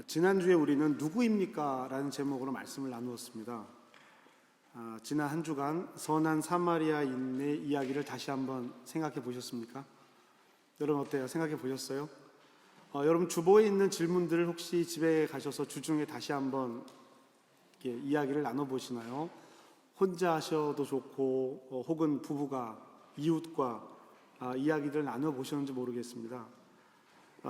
지난주에 우리는 누구입니까? 라는 제목으로 말씀을 나누었습니다. 지난 한 주간 선한 사마리아인의 이야기를 다시 한번 생각해 보셨습니까? 여러분 어때요? 생각해 보셨어요? 여러분 주보에 있는 질문들을 혹시 집에 가셔서 주중에 다시 한번 이야기를 나눠보시나요? 혼자 하셔도 좋고 혹은 부부가 이웃과 이야기를 나눠보셨는지 모르겠습니다.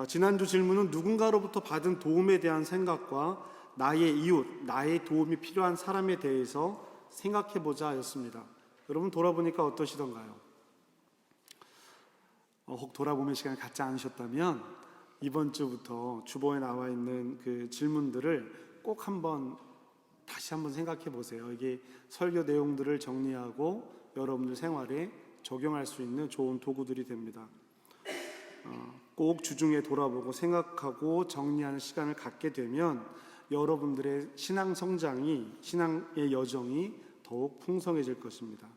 지난주 질문은 누군가로부터 받은 도움에 대한 생각과 나의 이웃, 나의 도움이 필요한 사람에 대해서 생각해보자 였습니다. 여러분 돌아보니까 어떠시던가요? 혹 돌아보면 시간을 갖지 않으셨다면 이번 주부터 주보에 나와 있는 그 질문들을 꼭 다시 한번 생각해 보세요. 이게 설교 내용들을 정리하고 여러분들 생활에 적용할 수 있는 좋은 도구들이 됩니다. 꼭 주중에 돌아보고 생각하고 정리하는 시간을 갖게 되면 여러분들의 신앙 성장이, 신앙의 여정이 더욱 풍성해질 것입니다.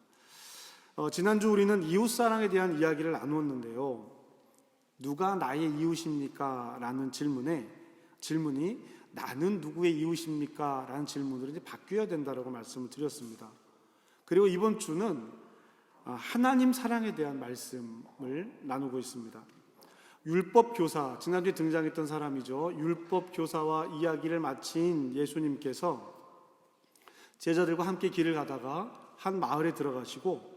지난주 우리는 이웃사랑에 대한 이야기를 나누었는데요. 누가 나의 이웃입니까? 라는 질문이 나는 누구의 이웃입니까? 라는 질문으로 이제 바뀌어야 된다고 말씀을 드렸습니다. 그리고 이번 주는 하나님 사랑에 대한 말씀을 나누고 있습니다. 율법교사, 지난주에 등장했던 사람이죠. 율법교사와 이야기를 마친 예수님께서 제자들과 함께 길을 가다가 한 마을에 들어가시고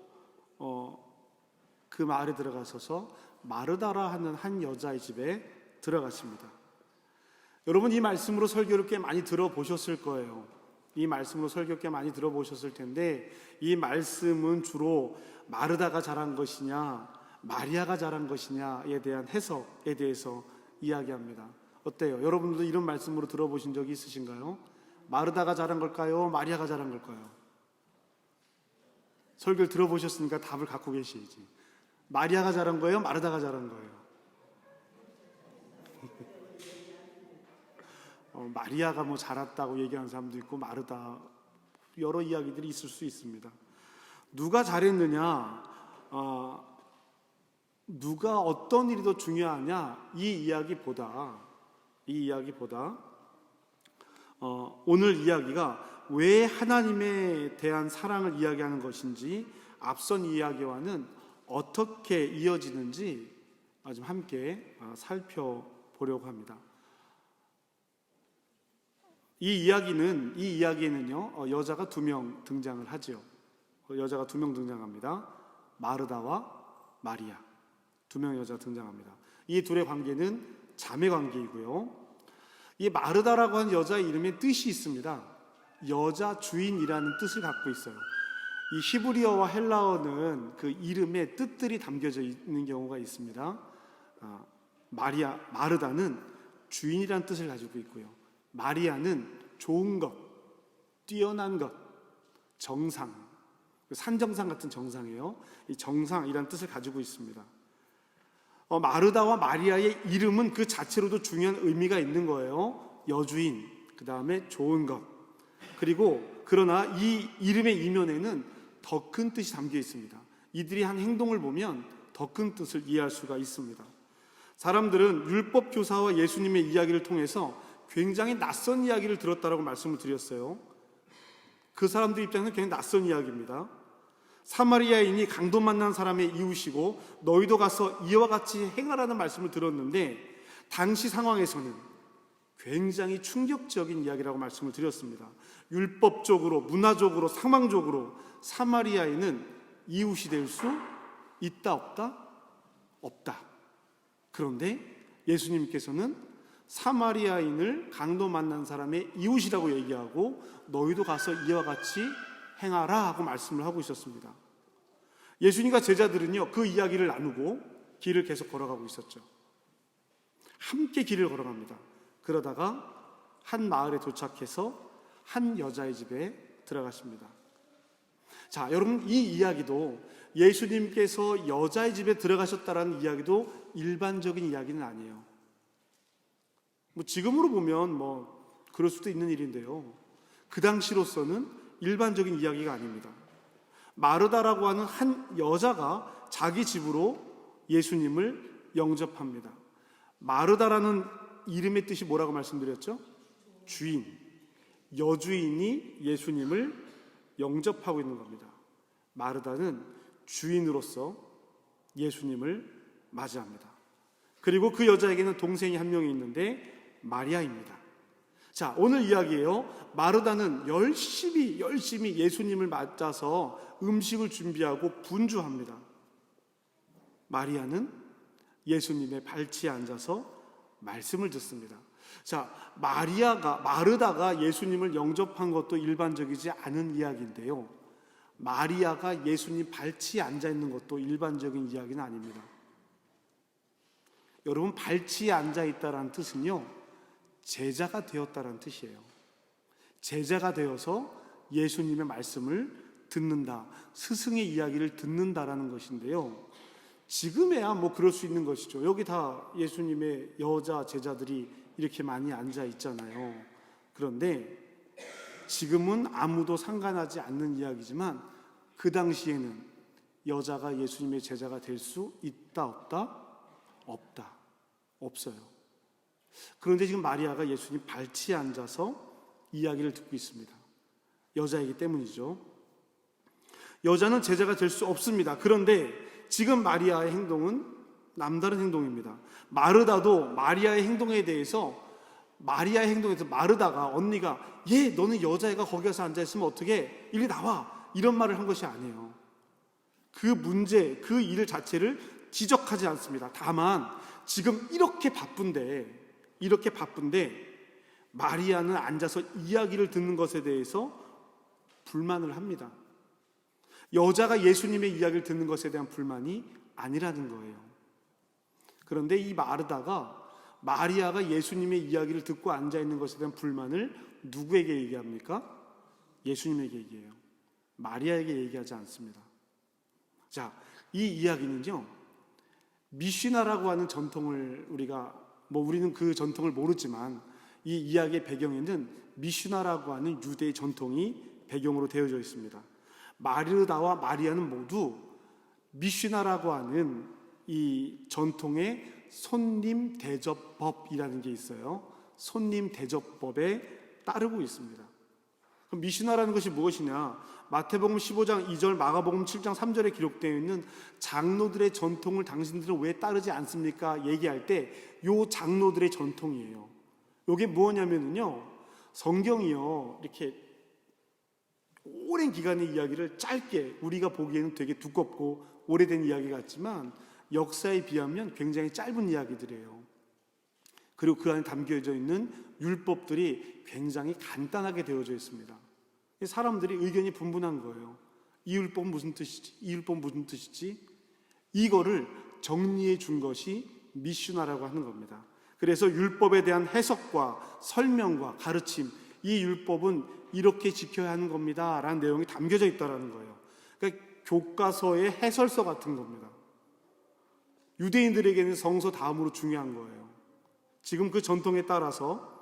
그 마을에 들어가셔서 마르다라 하는 한 여자의 집에 들어가십니다. 여러분 이 말씀으로 설교를 꽤 많이 들어보셨을 거예요. 이 말씀으로 설교 꽤 많이 들어보셨을 텐데 이 말씀은 주로 마르다가 잘한 것이냐 마리아가 잘한 것이냐에 대한 해석에 대해서 이야기합니다. 어때요? 여러분들도 이런 말씀으로 들어보신 적이 있으신가요? 마르다가 잘한 걸까요? 마리아가 잘한 걸까요? 설교를 들어보셨으니까 답을 갖고 계시지. 마리아가 잘한 거예요? 마르다가 잘한 거예요? 마리아가 잘했다고 얘기하는 사람도 있고 마르다 여러 이야기들이 있을 수 있습니다. 누가 잘했느냐, 누가 어떤 일이 더 중요하냐 이 이야기보다 오늘 이야기가 왜 하나님에 대한 사랑을 이야기하는 것인지 앞선 이야기와는 어떻게 이어지는지 좀 함께 살펴보려고 합니다. 이 이야기에는요 여자가 두 명 등장을 하죠. 여자가 두 명 등장합니다. 마르다와 마리아. 두 명의 여자가 등장합니다. 이 둘의 관계는 자매 관계이고요. 이 마르다라고 하는 여자의 이름에 뜻이 있습니다. 여자 주인이라는 뜻을 갖고 있어요. 이 히브리어와 헬라어는 그 이름에 뜻들이 담겨져 있는 경우가 있습니다. 마르다는 주인이라는 뜻을 가지고 있고요. 마리아는 좋은 것, 뛰어난 것, 정상, 산정상 같은 정상이에요. 이 정상이라는 뜻을 가지고 있습니다. 마르다와 마리아의 이름은 그 자체로도 중요한 의미가 있는 거예요. 여주인, 그 다음에 좋은 것. 그러나 이 이름의 이면에는 더 큰 뜻이 담겨 있습니다. 이들이 한 행동을 보면 더 큰 뜻을 이해할 수가 있습니다. 사람들은 율법 교사와 예수님의 이야기를 통해서 굉장히 낯선 이야기를 들었다라고 말씀을 드렸어요. 그 사람들 입장에서는 굉장히 낯선 이야기입니다. 사마리아인이 강도 만난 사람의 이웃이고 너희도 가서 이와 같이 행하라는 말씀을 들었는데 당시 상황에서는 굉장히 충격적인 이야기라고 말씀을 드렸습니다. 율법적으로, 문화적으로, 상황적으로 사마리아인은 이웃이 될 수 있다 없다? 없다. 그런데 예수님께서는 사마리아인을 강도 만난 사람의 이웃이라고 얘기하고 너희도 가서 이와 같이 행하라 하고 말씀을 하고 있었습니다. 예수님과 제자들은요 그 이야기를 나누고 길을 계속 걸어가고 있었죠. 함께 길을 걸어갑니다. 그러다가 한 마을에 도착해서 한 여자의 집에 들어가십니다. 자, 여러분 이 이야기도 예수님께서 여자의 집에 들어가셨다라는 이야기도 일반적인 이야기는 아니에요. 지금으로 보면 그럴 수도 있는 일인데요. 그 당시로서는 일반적인 이야기가 아닙니다. 마르다라고 하는 한 여자가 자기 집으로 예수님을 영접합니다. 마르다라는 이름의 뜻이 뭐라고 말씀드렸죠? 주인. 여주인이 예수님을 영접하고 있는 겁니다. 마르다는 주인으로서 예수님을 맞이합니다. 그리고 그 여자에게는 동생이 한 명이 있는데 마리아입니다. 자, 오늘 이야기예요. 마르다는 열심히 예수님을 맞아서 음식을 준비하고 분주합니다. 마리아는 예수님의 발치에 앉아서 말씀을 듣습니다. 자, 마르다가 예수님을 영접한 것도 일반적이지 않은 이야기인데요. 마리아가 예수님 발치에 앉아 있는 것도 일반적인 이야기는 아닙니다. 여러분, 발치에 앉아 있다라는 뜻은요, 제자가 되었다라는 뜻이에요. 제자가 되어서 예수님의 말씀을 듣는다, 스승의 이야기를 듣는다라는 것인데요. 지금에야 뭐 그럴 수 있는 것이죠. 여기 다 예수님의 여자 제자들이 이렇게 많이 앉아 있잖아요. 그런데 지금은 아무도 상관하지 않는 이야기지만 그 당시에는 여자가 예수님의 제자가 될 수 있다, 없다? 없다. 없어요. 그런데 지금 마리아가 예수님 발치에 앉아서 이야기를 듣고 있습니다. 여자이기 때문이죠. 여자는 제자가 될 수 없습니다. 그런데 지금 마리아의 행동은 남다른 행동입니다. 마르다도 마리아의 행동에 대해서 마르다가 언니가 너는 여자애가 거기 가서 앉아있으면 어떻게 이리 나와 이런 말을 한 것이 아니에요. 그 문제, 그 일 자체를 지적하지 않습니다. 다만 지금 이렇게 바쁜데 마리아는 앉아서 이야기를 듣는 것에 대해서 불만을 합니다. 여자가 예수님의 이야기를 듣는 것에 대한 불만이 아니라는 거예요. 그런데 이 마리아가 예수님의 이야기를 듣고 앉아있는 것에 대한 불만을 누구에게 얘기합니까? 예수님에게 얘기해요. 마리아에게 얘기하지 않습니다. 자, 이 이야기는요, 미시나라고 하는 전통을 우리는 그 전통을 모르지만 이 이야기의 배경에는 미시나라고 하는 유대의 전통이 배경으로 되어져 있습니다. 마르다와 마리아는 모두 미시나라고 하는 이 전통의 손님 대접법이라는 게 있어요. 손님 대접법에 따르고 있습니다. 그럼 미시나라는 것이 무엇이냐? 마태복음 15장 2절, 마가복음 7장 3절에 기록되어 있는 장로들의 전통을 당신들은 왜 따르지 않습니까? 얘기할 때 요 장로들의 전통이에요. 요게 뭐냐면요, 성경이요, 이렇게 오랜 기간의 이야기를 짧게, 우리가 보기에는 되게 두껍고 오래된 이야기 같지만 역사에 비하면 굉장히 짧은 이야기들이에요. 그리고 그 안에 담겨져 있는 율법들이 굉장히 간단하게 되어져 있습니다. 사람들이 의견이 분분한 거예요. 이 율법은 무슨 뜻이지? 이 율법은 무슨 뜻이지? 이거를 정리해 준 것이 미슈나라고 하는 겁니다. 그래서 율법에 대한 해석과 설명과 가르침, 이 율법은 이렇게 지켜야 하는 겁니다 라는 내용이 담겨져 있다는 거예요. 그러니까 교과서의 해설서 같은 겁니다. 유대인들에게는 성서 다음으로 중요한 거예요. 지금 그 전통에 따라서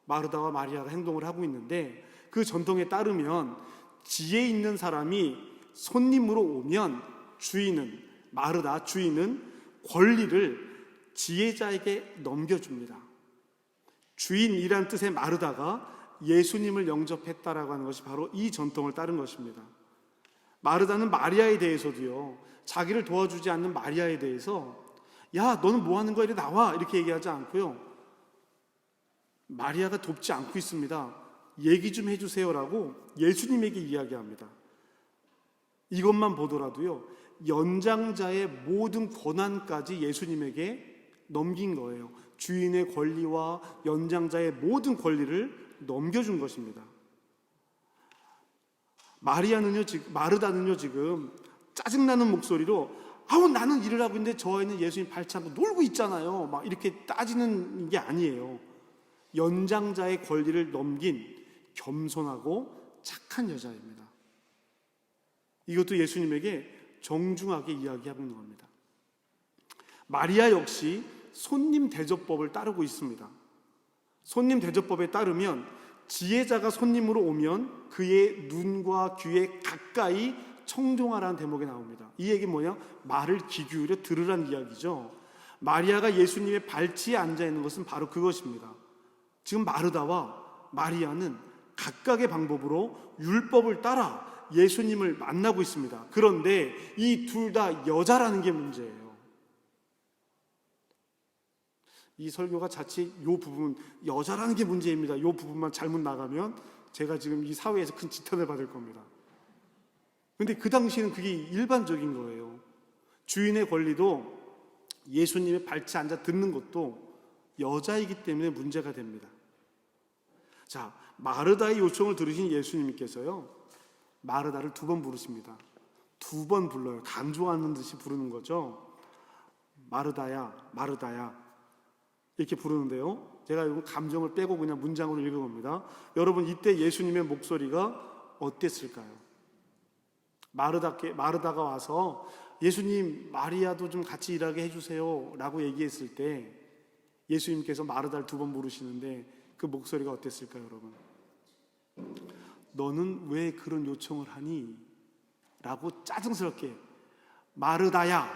마르다와 마리아가 행동을 하고 있는데, 그 전통에 따르면 지혜 있는 사람이 손님으로 오면 마르다 주인은 권리를 지혜자에게 넘겨줍니다. 주인이란 뜻의 마르다가 예수님을 영접했다라고 하는 것이 바로 이 전통을 따른 것입니다. 마르다는 마리아에 대해서도요, 자기를 도와주지 않는 마리아에 대해서 너는 뭐 하는 거야? 이리 나와! 이렇게 얘기하지 않고요, 마리아가 돕지 않고 있습니다. 얘기 좀 해주세요라고 예수님에게 이야기합니다. 이것만 보더라도요, 연장자의 모든 권한까지 예수님에게 넘긴 거예요. 주인의 권리와 연장자의 모든 권리를 넘겨준 것입니다. 마르다는요 지금 짜증나는 목소리로 나는 일을 하고 있는데 저 아이는 예수님 발치하고 놀고 있잖아요, 막 이렇게 따지는 게 아니에요. 연장자의 권리를 넘긴 겸손하고 착한 여자입니다. 이것도 예수님에게 정중하게 이야기하는 겁니다. 마리아 역시 손님 대접법을 따르고 있습니다. 손님 대접법에 따르면 지혜자가 손님으로 오면 그의 눈과 귀에 가까이 청종하라는 대목이 나옵니다. 이 얘기는 뭐냐? 말을 귀 기울여 들으라는 이야기죠. 마리아가 예수님의 발치에 앉아 있는 것은 바로 그것입니다. 지금 마르다와 마리아는 각각의 방법으로 율법을 따라 예수님을 만나고 있습니다. 그런데 이 둘 다 여자라는 게 문제예요. 이 설교가 자칫 이 부분, 여자라는 게 문제입니다, 이 부분만 잘못 나가면 제가 지금 이 사회에서 큰 지탄을 받을 겁니다. 근데 그 당시에는 그게 일반적인 거예요. 주인의 권리도 예수님의 발치에 앉아 듣는 것도 여자이기 때문에 문제가 됩니다. 자, 마르다의 요청을 들으신 예수님께서요, 마르다를 2번 부르십니다. 2번 불러요. 강조하는 듯이 부르는 거죠. 마르다야, 마르다야, 이렇게 부르는데요, 제가 이거 감정을 빼고 그냥 문장으로 읽어봅니다. 여러분, 이때 예수님의 목소리가 어땠을까요? 마르다가 와서 예수님, 마리아도 좀 같이 일하게 해주세요 라고 얘기했을 때 예수님께서 마르다를 2번 부르시는데 그 목소리가 어땠을까요, 여러분? 너는 왜 그런 요청을 하니? 라고 짜증스럽게 마르다야,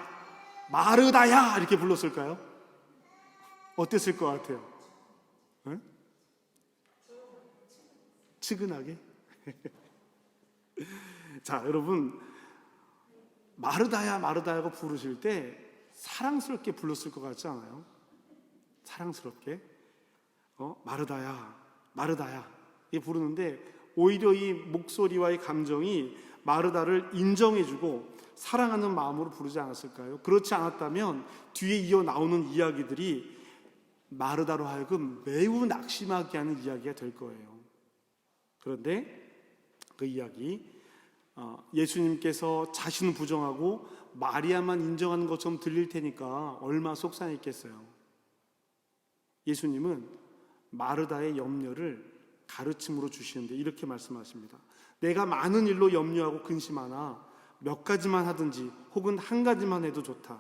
마르다야 이렇게 불렀을까요? 어땠을 것 같아요? 네? 측은하게? 자, 여러분, 마르다야, 마르다야고 부르실 때 사랑스럽게 불렀을 것 같지 않아요? 사랑스럽게 마르다야, 마르다야 이렇게 부르는데 오히려 이 목소리와의 감정이 마르다를 인정해주고 사랑하는 마음으로 부르지 않았을까요? 그렇지 않았다면 뒤에 이어 나오는 이야기들이 마르다로 하여금 매우 낙심하게 하는 이야기가 될 거예요. 그런데 그 이야기, 예수님께서 자신은 부정하고 마리아만 인정하는 것처럼 들릴 테니까 얼마나 속상했겠어요. 예수님은 마르다의 염려를 가르침으로 주시는데 이렇게 말씀하십니다. 내가 많은 일로 염려하고 근심하나 몇 가지만 하든지 혹은 한 가지만 해도 좋다.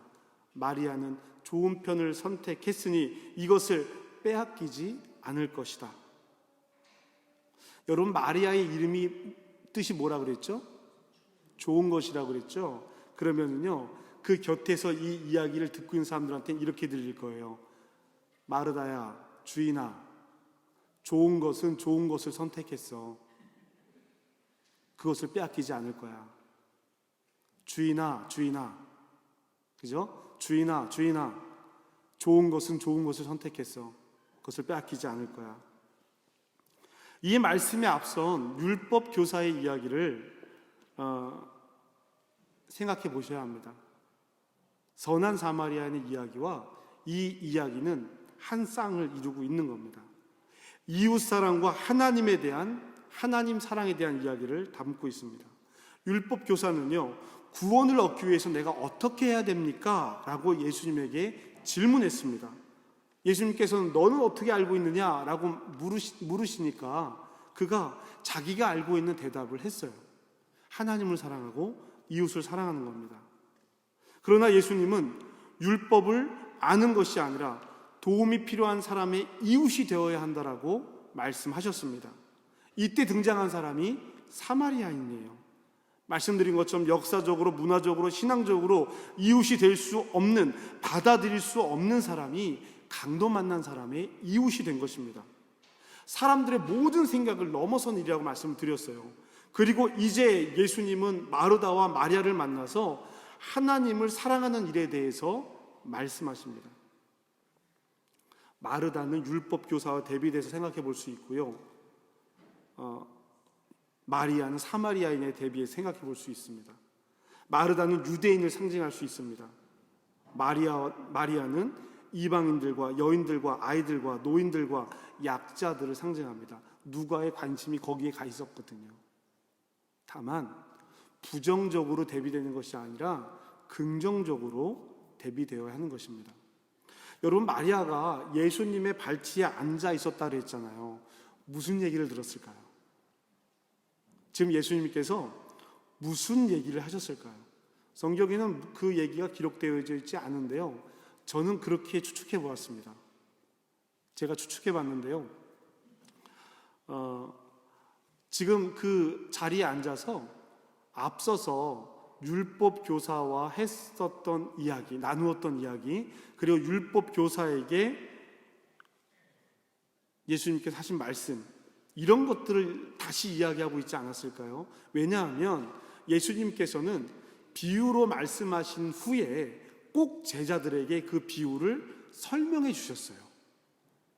마리아는 좋은 편을 선택했으니 이것을 빼앗기지 않을 것이다. 여러분, 마리아의 이름이 뜻이 뭐라 그랬죠? 좋은 것이라고 그랬죠? 그러면은요, 그 곁에서 이 이야기를 듣고 있는 사람들한테는 이렇게 들릴 거예요. 마르다야, 주인아, 좋은 것은 좋은 것을 선택했어. 그것을 빼앗기지 않을 거야. 주인아, 주인아, 그죠? 주인아, 주인아, 좋은 것은 좋은 것을 선택했어. 그것을 빼앗기지 않을 거야. 이 말씀에 앞선 율법 교사의 이야기를 생각해 보셔야 합니다. 선한 사마리아인의 이야기와 이 이야기는 한 쌍을 이루고 있는 겁니다. 이웃 사랑과 하나님에 대한, 하나님 사랑에 대한 이야기를 담고 있습니다. 율법 교사는요, 구원을 얻기 위해서 내가 어떻게 해야 됩니까? 라고 예수님에게 질문했습니다. 예수님께서는 너는 어떻게 알고 있느냐? 라고 물으시니까 그가 자기가 알고 있는 대답을 했어요. 하나님을 사랑하고 이웃을 사랑하는 겁니다. 그러나 예수님은 율법을 아는 것이 아니라 도움이 필요한 사람의 이웃이 되어야 한다라고 말씀하셨습니다. 이때 등장한 사람이 사마리아인이에요. 말씀드린 것처럼 역사적으로, 문화적으로, 신앙적으로 이웃이 될 수 없는, 받아들일 수 없는 사람이 강도 만난 사람의 이웃이 된 것입니다. 사람들의 모든 생각을 넘어선 일이라고 말씀을 드렸어요. 그리고 이제 예수님은 마르다와 마리아를 만나서 하나님을 사랑하는 일에 대해서 말씀하십니다. 마르다는 율법 교사와 대비돼서 생각해 볼 수 있고요, 마리아는 사마리아인에 대비해서 생각해 볼 수 있습니다. 마르다는 유대인을 상징할 수 있습니다. 마리아는 이방인들과 여인들과 아이들과 노인들과 약자들을 상징합니다. 누가의 관심이 거기에 가 있었거든요. 다만 부정적으로 대비되는 것이 아니라 긍정적으로 대비되어야 하는 것입니다. 여러분, 마리아가 예수님의 발치에 앉아 있었다 그랬잖아요. 무슨 얘기를 들었을까요? 지금 예수님께서 무슨 얘기를 하셨을까요? 성경에는 그 얘기가 기록되어 있지 않은데요, 저는 그렇게 추측해 보았습니다. 제가 추측해 봤는데요, 지금 그 자리에 앉아서 앞서서 율법 교사와 했었던 이야기, 나누었던 이야기, 그리고 율법 교사에게 예수님께서 하신 말씀, 이런 것들을 다시 이야기하고 있지 않았을까요? 왜냐하면 예수님께서는 비유로 말씀하신 후에 꼭 제자들에게 그 비유를 설명해 주셨어요.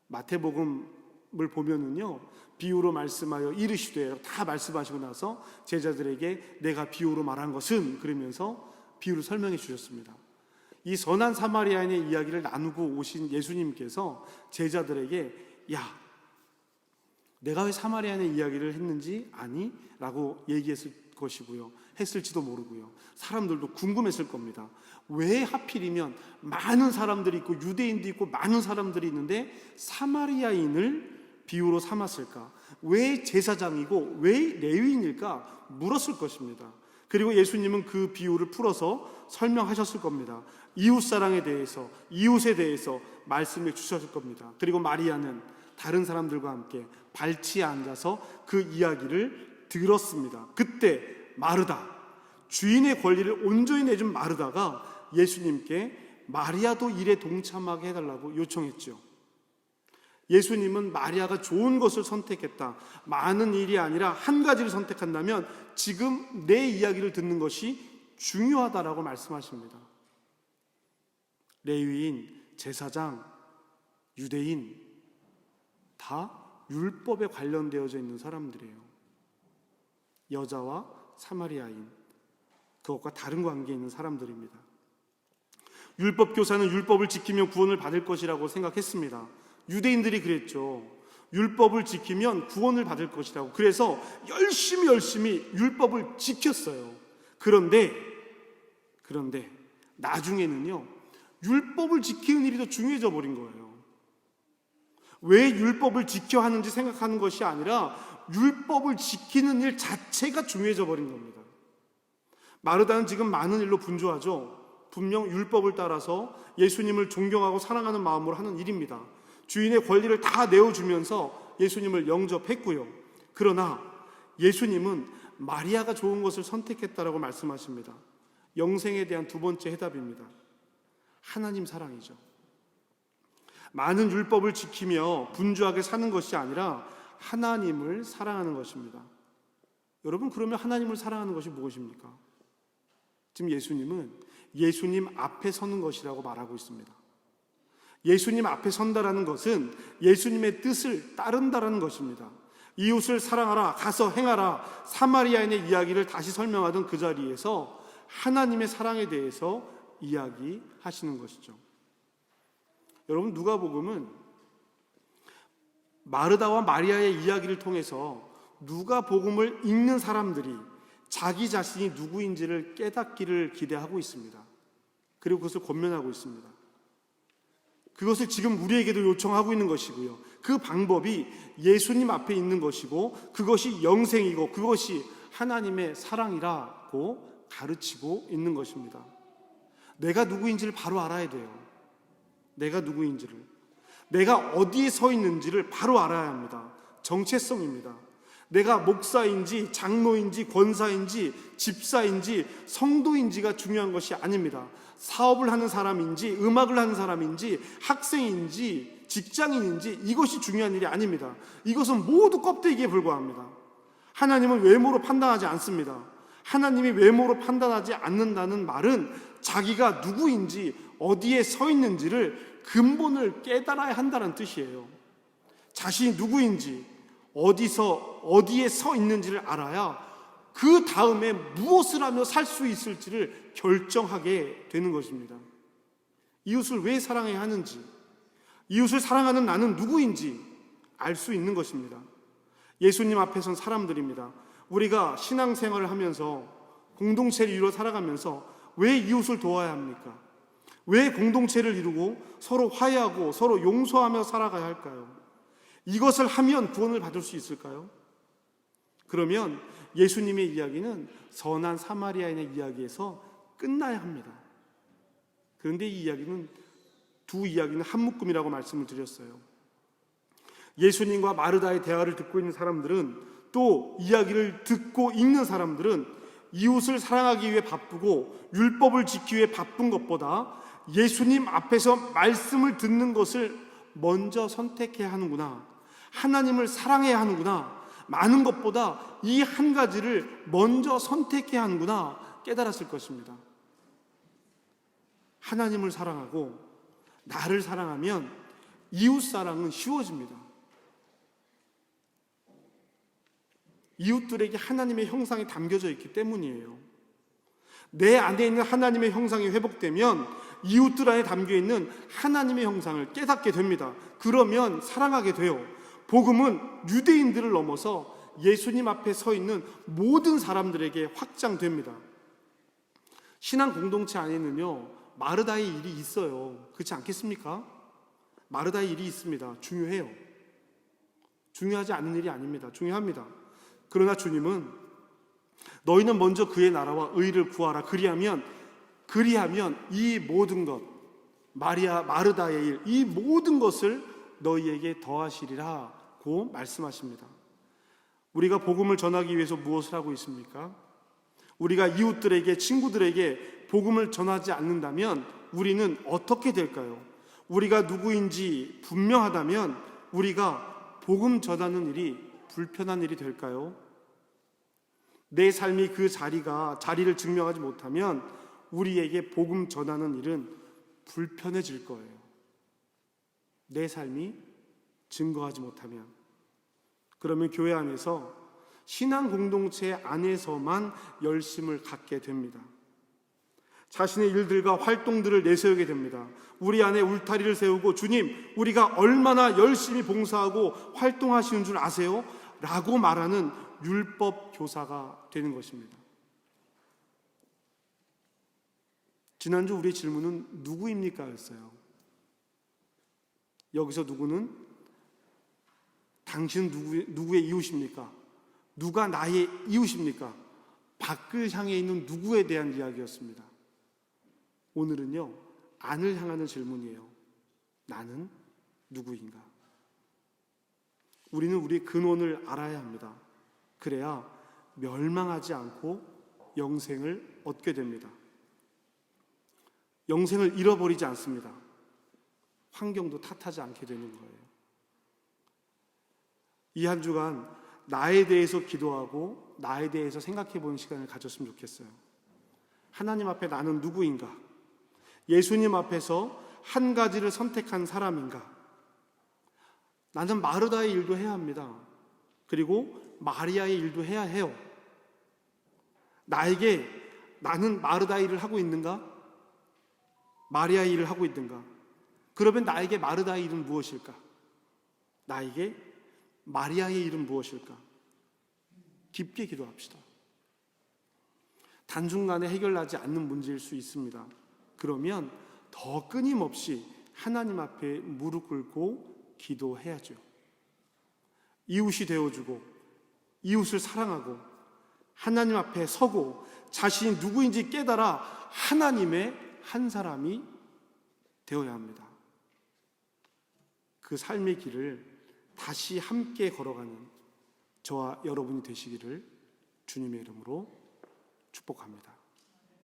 마태복음을 보면은요, 비유로 말씀하여 이르시되 다 말씀하시고 나서 제자들에게 내가 비유로 말한 것은, 그러면서 비유를 설명해 주셨습니다. 이 선한 사마리아인의 이야기를 나누고 오신 예수님께서 제자들에게 야, 내가 왜 사마리아인의 이야기를 했는지 아니? 라고 얘기했을 것이고요. 했을지도 모르고요. 사람들도 궁금했을 겁니다. 왜 하필이면 많은 사람들이 있고 유대인도 있고 많은 사람들이 있는데 사마리아인을 비유로 삼았을까? 왜 제사장이고 왜 레위인일까? 물었을 것입니다. 그리고 예수님은 그 비유를 풀어서 설명하셨을 겁니다. 이웃사랑에 대해서, 이웃에 대해서 말씀해 주셨을 겁니다. 그리고 마리아는 다른 사람들과 함께 발치에 앉아서 그 이야기를 들었습니다. 그때 마르다, 주인의 권리를 온전히 내준 마르다가 예수님께 마리아도 일에 동참하게 해달라고 요청했죠. 예수님은 마리아가 좋은 것을 선택했다, 많은 일이 아니라 한 가지를 선택한다면 지금 내 이야기를 듣는 것이 중요하다라고 말씀하십니다. 레위인, 제사장, 유대인 다 율법에 관련되어져 있는 사람들이에요. 여자와 사마리아인, 그것과 다른 관계에 있는 사람들입니다. 율법 교사는 율법을 지키면 구원을 받을 것이라고 생각했습니다. 유대인들이 그랬죠. 율법을 지키면 구원을 받을 것이라고. 그래서 열심히 율법을 지켰어요. 그런데 나중에는요, 율법을 지키는 일이 더 중요해져 버린 거예요. 왜 율법을 지켜야 하는지 생각하는 것이 아니라 율법을 지키는 일 자체가 중요해져 버린 겁니다. 마르다는 지금 많은 일로 분주하죠. 분명 율법을 따라서 예수님을 존경하고 사랑하는 마음으로 하는 일입니다. 주인의 권리를 다 내어주면서 예수님을 영접했고요. 그러나 예수님은 마리아가 좋은 것을 선택했다라고 말씀하십니다. 영생에 대한 두 번째 해답입니다. 하나님 사랑이죠. 많은 율법을 지키며 분주하게 사는 것이 아니라 하나님을 사랑하는 것입니다. 여러분, 그러면 하나님을 사랑하는 것이 무엇입니까? 지금 예수님은 예수님 앞에 서는 것이라고 말하고 있습니다. 예수님 앞에 선다라는 것은 예수님의 뜻을 따른다라는 것입니다. 이웃을 사랑하라, 가서 행하라, 사마리아인의 이야기를 다시 설명하던 그 자리에서 하나님의 사랑에 대해서 이야기하시는 것이죠. 여러분, 누가복음은 마르다와 마리아의 이야기를 통해서 누가복음을 읽는 사람들이 자기 자신이 누구인지를 깨닫기를 기대하고 있습니다. 그리고 그것을 권면하고 있습니다. 그것을 지금 우리에게도 요청하고 있는 것이고요. 그 방법이 예수님 앞에 있는 것이고 그것이 영생이고 그것이 하나님의 사랑이라고 가르치고 있는 것입니다. 내가 누구인지를 바로 알아야 돼요. 내가 누구인지를, 내가 어디에 서 있는지를 바로 알아야 합니다. 정체성입니다. 내가 목사인지 장로인지 권사인지 집사인지 성도인지가 중요한 것이 아닙니다. 사업을 하는 사람인지 음악을 하는 사람인지 학생인지 직장인인지 이것이 중요한 일이 아닙니다. 이것은 모두 껍데기에 불과합니다. 하나님은 외모로 판단하지 않습니다. 하나님이 외모로 판단하지 않는다는 말은 자기가 누구인지 어디에 서 있는지를 근본을 깨달아야 한다는 뜻이에요. 자신이 누구인지 어디에 서 있는지를 알아야 그 다음에 무엇을 하며 살 수 있을지를 결정하게 되는 것입니다. 이웃을 왜 사랑해야 하는지, 이웃을 사랑하는 나는 누구인지 알 수 있는 것입니다. 예수님 앞에 선 사람들입니다. 우리가 신앙생활을 하면서 공동체를 이루어 살아가면서 왜 이웃을 도와야 합니까? 왜 공동체를 이루고 서로 화해하고 서로 용서하며 살아가야 할까요? 이것을 하면 구원을 받을 수 있을까요? 그러면 예수님의 이야기는 선한 사마리아인의 이야기에서 끝나야 합니다. 그런데 이 이야기는 두 이야기는 한 묶음이라고 말씀을 드렸어요. 예수님과 마르다의 대화를 듣고 있는 사람들은, 또 이야기를 듣고 읽는 사람들은 이웃을 사랑하기 위해 바쁘고 율법을 지키기 위해 바쁜 것보다 예수님 앞에서 말씀을 듣는 것을 먼저 선택해야 하는구나. 하나님을 사랑해야 하는구나. 많은 것보다 이 한 가지를 먼저 선택해야 하는구나 깨달았을 것입니다. 하나님을 사랑하고 나를 사랑하면 이웃 사랑은 쉬워집니다. 이웃들에게 하나님의 형상이 담겨져 있기 때문이에요. 내 안에 있는 하나님의 형상이 회복되면 이웃들 안에 담겨있는 하나님의 형상을 깨닫게 됩니다. 그러면 사랑하게 돼요. 복음은 유대인들을 넘어서 예수님 앞에 서 있는 모든 사람들에게 확장됩니다. 신앙 공동체 안에는요, 마르다의 일이 있어요. 그렇지 않겠습니까? 마르다의 일이 있습니다. 중요해요. 중요하지 않은 일이 아닙니다. 중요합니다. 그러나 주님은 너희는 먼저 그의 나라와 의를 구하라. 그리하면 이 모든 것, 마르다의 일, 이 모든 것을 너희에게 더하시리라고 말씀하십니다. 우리가 복음을 전하기 위해서 무엇을 하고 있습니까? 우리가 이웃들에게, 친구들에게 복음을 전하지 않는다면 우리는 어떻게 될까요? 우리가 누구인지 분명하다면 우리가 복음 전하는 일이 불편한 일이 될까요? 내 삶이 그 자리를 증명하지 못하면 우리에게 복음 전하는 일은 불편해질 거예요. 내 삶이 증거하지 못하면. 그러면 교회 안에서 신앙 공동체 안에서만 열심을 갖게 됩니다. 자신의 일들과 활동들을 내세우게 됩니다. 우리 안에 울타리를 세우고 주님, 우리가 얼마나 열심히 봉사하고 활동하시는 줄 아세요? 라고 말하는 율법 교사가 되는 것입니다. 지난주 우리의 질문은 누구입니까? 였어요. 여기서 누구는 당신은 누구의 이웃입니까? 누가 나의 이웃입니까? 밖을 향해 있는 누구에 대한 이야기였습니다. 오늘은요, 안을 향하는 질문이에요. 나는 누구인가? 우리는 우리의 근원을 알아야 합니다. 그래야 멸망하지 않고 영생을 얻게 됩니다. 영생을 잃어버리지 않습니다. 환경도 탓하지 않게 되는 거예요. 이 한 주간 나에 대해서 기도하고 나에 대해서 생각해 보는 시간을 가졌으면 좋겠어요. 하나님 앞에 나는 누구인가? 예수님 앞에서 한 가지를 선택한 사람인가? 나는 마르다의 일도 해야 합니다. 그리고 마리아의 일도 해야 해요. 나는 마르다의 일을 하고 있는가? 마리아의 일을 하고 있는가? 그러면 나에게 마르다의 일은 무엇일까? 나에게 마리아의 일은 무엇일까? 깊게 기도합시다. 단순간에 해결나지 않는 문제일 수 있습니다. 그러면 더 끊임없이 하나님 앞에 무릎 꿇고 기도해야죠. 이웃이 되어주고 이웃을 사랑하고 하나님 앞에 서고 자신이 누구인지 깨달아 하나님의 한 사람이 되어야 합니다. 그 삶의 길을 다시 함께 걸어가는 저와 여러분이 되시기를 주님의 이름으로 축복합니다.